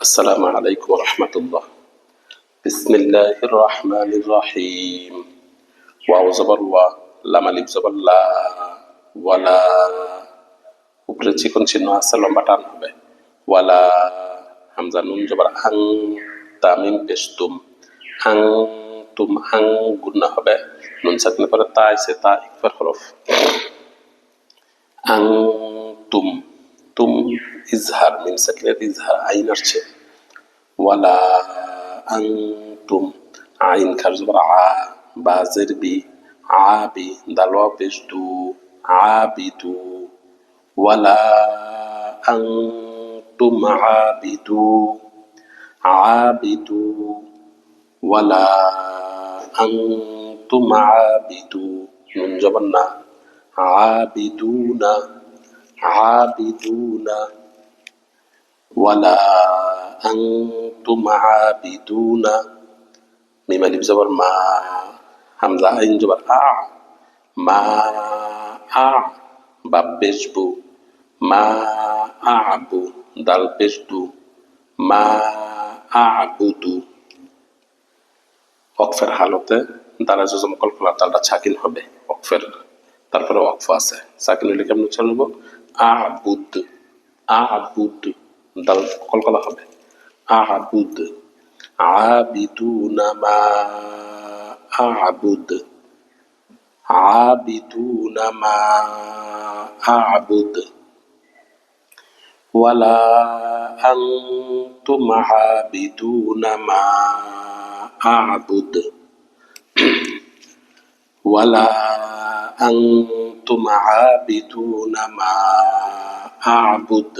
السلام عليكم ورحمة الله. بسم الله الرحمن الرحيم. واو زبر ওয়া, লাম আলিফ জবর লা, ওয়ালা, উপরে চিকন চিহ্ন আছে লম্বা টান হবে, ওয়ালা, হামজা নুন জবর আং, তামিম পেশ তুম, আং তুম, আং গুন্না হবে, নুন সাকিনের পরে তা আছে, তা ইকফার হরফ, আং তুম, তুম ইজহার, মিম সাকিনের ইজহার, আইন আসছে, ওয়ালা আং তুম, আইন খার জবর আ, বা জের বি, আবি, দাল ওয়াও পেশ দু, আবিদু, ওয়ালা আং তুম আবিদু, আবিদু, ওয়ালা আং তুম আবিদু, নুন জবর না, আবিদুনা, আবিদুনা, ওয়ালা আং তুম আবিদুনা, মিম আলিফ জবর মা, হামজা আইন জবর আ, মা আ, বা পেশ বু, মা আবু, দাল পেশ দু, মা আবুদু, ওয়াকফের হালতে দ্বারা যজম কলকলা তালটা ছাকিন হবে ওয়াকফের, তারপরে ওয়াকফ আছে, সাকিন হলে কেমন চলবো, আবুদ, আবুদ, দাল কলকলা হবে, আবুদ, আবিদুনা মা আবুদ, আবিদুনা মা আবুদ, ওয়ালা আনতুম আবিদুনা মা আবুদ, ওয়ালা আনতুম আবিদুনা মা আবুদ।